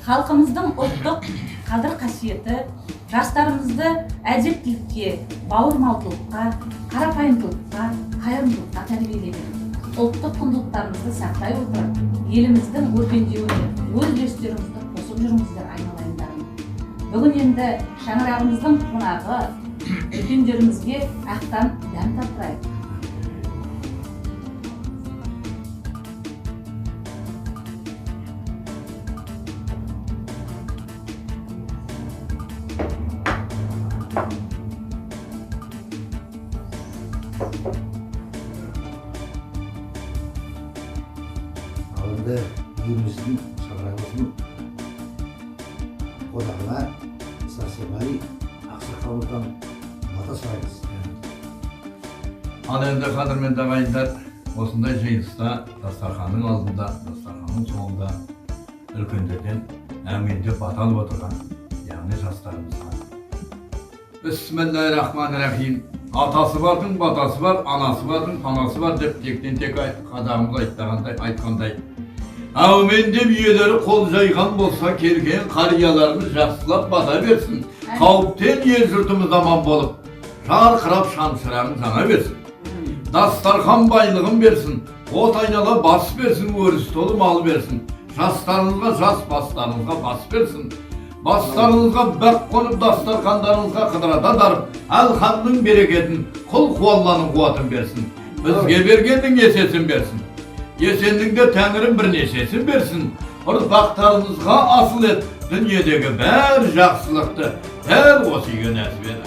халқымыздың ұлттық қадір-қасиеті жастарымызды әдептілікке, бауырмалдылыққа, қарапайымдылыққа, қайырымдылыққа тәрбиелеген. Ұлттық құндылықтарымызды сақтай отырып, еліміздің өркендеуіне өз үлестеріңізді қосып жүріңіздер айналайындарым. Бүгін енді шаңырағымыздың қонағы үлкендерімізге ақтан дәм таттырайық. Алында еліміздің шаңырағымыздың қонағына Сәрсенбай ақсақалымыздан бата сұраймыз. Ал енді қадірменді ағайындар, осындай жиылыста дастарханның алдында, дастарханның соңында үлкендерден әмендеп бата алып отырған, яғни жастарымызға. Бисмиллахир-рахманир-рахим. Атасы бардың батасы бар, анасы бардың панасы бар деп тектен-тек қадамымыз айтқандай. Әумен деп иелері қол жайған болса, келген қарияларымыз жақсылап бата берсін. Қауіптен ел жұртымыз аман болып, жарқырап шамшырағын жаңа берсін. Дастархан байлығын берсін, от айнала бас берсін, өріс толы мал берсін. Жастарыңызға жас, бастарыңызға бас берсін. Бастарыңызға бәк қонып, дастархандарыңызға қыдырата дарып, әлхамның берекетін, құл қуалланың қуатын берсін. Бізге бергендің есесін берсін. Есеннің де тәңірін бірнешесін берсін. Ұрпақтарыңызға асыл ет, дүниедегі бәр жақсылықты дәл осы үйге нәсіп ет.